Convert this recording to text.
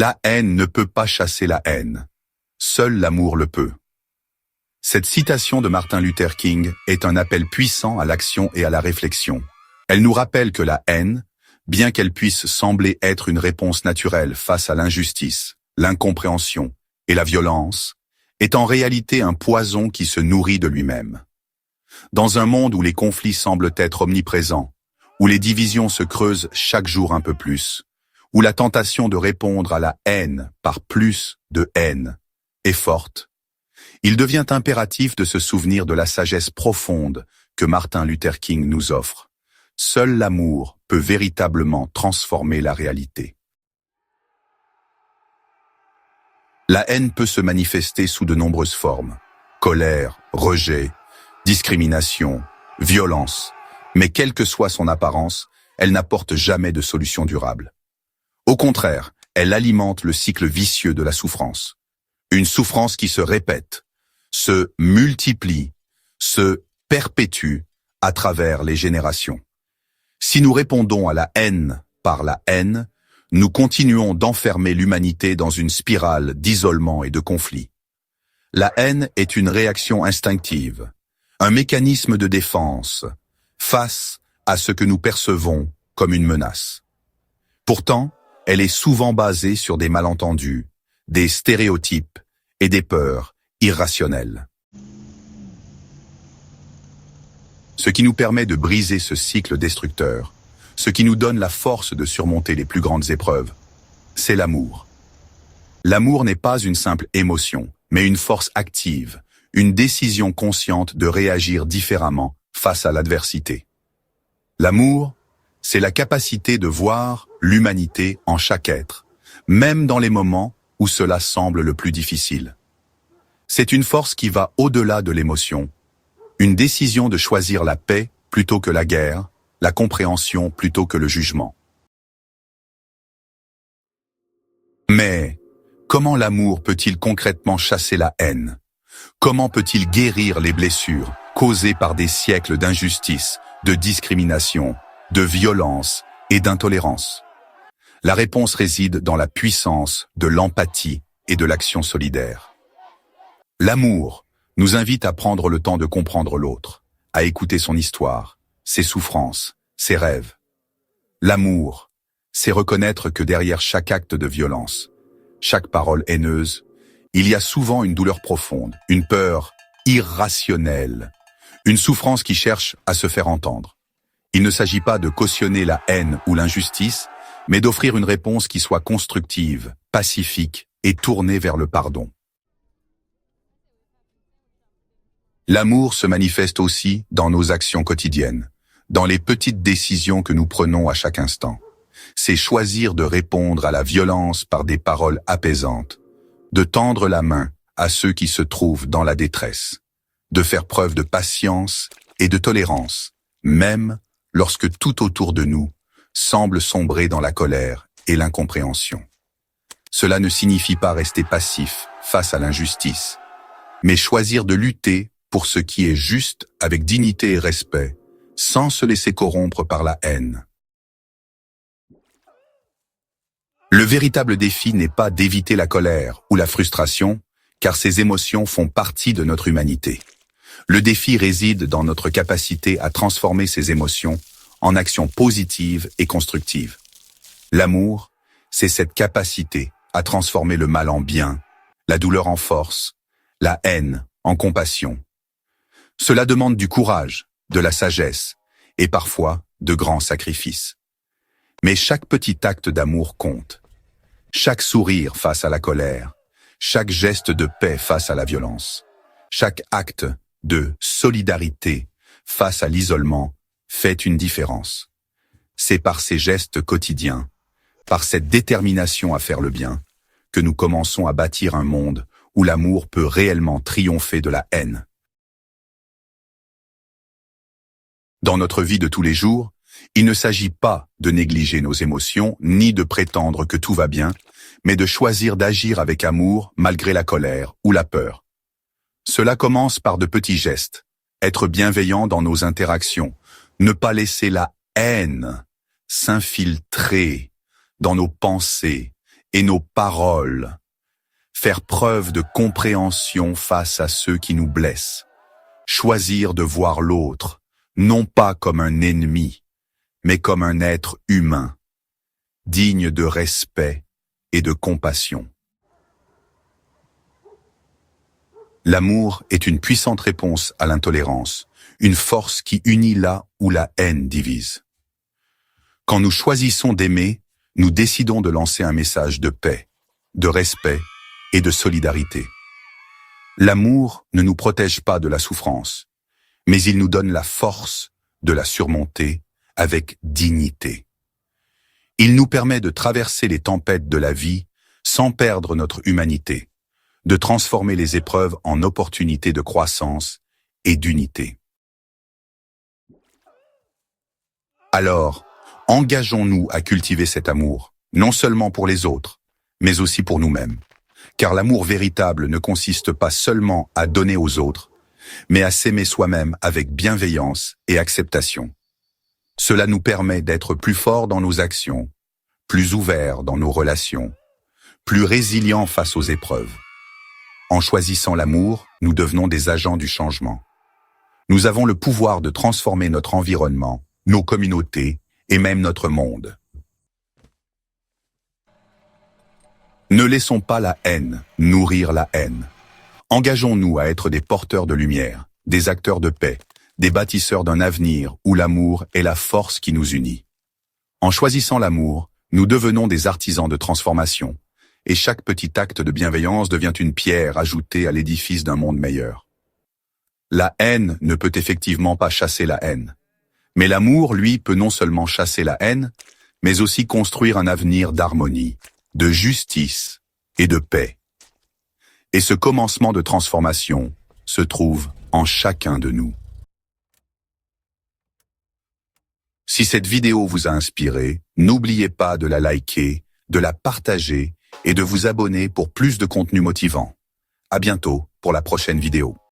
La haine ne peut pas chasser la haine. Seul l'amour le peut. Cette citation de Martin Luther King est un appel puissant à l'action et à la réflexion. Elle nous rappelle que la haine, bien qu'elle puisse sembler être une réponse naturelle face à l'injustice, l'incompréhension et la violence, est en réalité un poison qui se nourrit de lui-même. Dans un monde où les conflits semblent être omniprésents, où les divisions se creusent chaque jour un peu plus, où la tentation de répondre à la haine par plus de haine est forte, il devient impératif de se souvenir de la sagesse profonde que Martin Luther King nous offre. Seul l'amour peut véritablement transformer la réalité. La haine peut se manifester sous de nombreuses formes. Colère, rejet, discrimination, violence. Mais quelle que soit son apparence, elle n'apporte jamais de solution durable. Au contraire, elle alimente le cycle vicieux de la souffrance. Une souffrance qui se répète, se multiplie, se perpétue à travers les générations. Si nous répondons à la haine par la haine, nous continuons d'enfermer l'humanité dans une spirale d'isolement et de conflit. La haine est une réaction instinctive, un mécanisme de défense face à ce que nous percevons comme une menace. Pourtant, elle est souvent basée sur des malentendus, des stéréotypes et des peurs irrationnelles. Ce qui nous permet de briser ce cycle destructeur, ce qui nous donne la force de surmonter les plus grandes épreuves, c'est l'amour. L'amour n'est pas une simple émotion, mais une force active, une décision consciente de réagir différemment face à l'adversité. L'amour, c'est la capacité de voir l'humanité en chaque être, même dans les moments où cela semble le plus difficile. C'est une force qui va au-delà de l'émotion, une décision de choisir la paix plutôt que la guerre, la compréhension plutôt que le jugement. Mais comment l'amour peut-il concrètement chasser la haine? Comment peut-il guérir les blessures causées par des siècles d'injustice, de discrimination, de violence et d'intolérance? La réponse réside dans la puissance de l'empathie et de l'action solidaire. L'amour nous invite à prendre le temps de comprendre l'autre, à écouter son histoire, ses souffrances, ses rêves. L'amour, c'est reconnaître que derrière chaque acte de violence, chaque parole haineuse, il y a souvent une douleur profonde, une peur irrationnelle, une souffrance qui cherche à se faire entendre. Il ne s'agit pas de cautionner la haine ou l'injustice, mais d'offrir une réponse qui soit constructive, pacifique et tournée vers le pardon. L'amour se manifeste aussi dans nos actions quotidiennes, dans les petites décisions que nous prenons à chaque instant. C'est choisir de répondre à la violence par des paroles apaisantes, de tendre la main à ceux qui se trouvent dans la détresse, de faire preuve de patience et de tolérance, même lorsque tout autour de nous semble sombrer dans la colère et l'incompréhension. Cela ne signifie pas rester passif face à l'injustice, mais choisir de lutter pour ce qui est juste avec dignité et respect, sans se laisser corrompre par la haine. Le véritable défi n'est pas d'éviter la colère ou la frustration, car ces émotions font partie de notre humanité. Le défi réside dans notre capacité à transformer ces émotions en actions positives et constructives. L'amour, c'est cette capacité à transformer le mal en bien, la douleur en force, la haine en compassion. Cela demande du courage, de la sagesse et parfois de grands sacrifices. Mais chaque petit acte d'amour compte. Chaque sourire face à la colère, chaque geste de paix face à la violence, chaque acte de solidarité face à l'isolement fait une différence. C'est par ces gestes quotidiens, par cette détermination à faire le bien, que nous commençons à bâtir un monde où l'amour peut réellement triompher de la haine. Dans notre vie de tous les jours, il ne s'agit pas de négliger nos émotions ni de prétendre que tout va bien, mais de choisir d'agir avec amour malgré la colère ou la peur. Cela commence par de petits gestes, être bienveillant dans nos interactions, ne pas laisser la haine s'infiltrer dans nos pensées et nos paroles. Faire preuve de compréhension face à ceux qui nous blessent. Choisir de voir l'autre, non pas comme un ennemi, mais comme un être humain, digne de respect et de compassion. L'amour est une puissante réponse à l'intolérance, une force qui unit là où la haine divise. Quand nous choisissons d'aimer, nous décidons de lancer un message de paix, de respect et de solidarité. L'amour ne nous protège pas de la souffrance, mais il nous donne la force de la surmonter avec dignité. Il nous permet de traverser les tempêtes de la vie sans perdre notre humanité, de transformer les épreuves en opportunités de croissance et d'unité. Alors, engageons-nous à cultiver cet amour, non seulement pour les autres, mais aussi pour nous-mêmes. Car l'amour véritable ne consiste pas seulement à donner aux autres, mais à s'aimer soi-même avec bienveillance et acceptation. Cela nous permet d'être plus forts dans nos actions, plus ouverts dans nos relations, plus résilients face aux épreuves. En choisissant l'amour, nous devenons des agents du changement. Nous avons le pouvoir de transformer notre environnement, nos communautés et même notre monde. Ne laissons pas la haine nourrir la haine. Engageons-nous à être des porteurs de lumière, des acteurs de paix, des bâtisseurs d'un avenir où l'amour est la force qui nous unit. En choisissant l'amour, nous devenons des artisans de transformation, et chaque petit acte de bienveillance devient une pierre ajoutée à l'édifice d'un monde meilleur. La haine ne peut effectivement pas chasser la haine. Mais l'amour, lui, peut non seulement chasser la haine, mais aussi construire un avenir d'harmonie, de justice et de paix. Et ce commencement de transformation se trouve en chacun de nous. Si cette vidéo vous a inspiré, n'oubliez pas de la liker, de la partager et de vous abonner pour plus de contenu motivant. À bientôt pour la prochaine vidéo.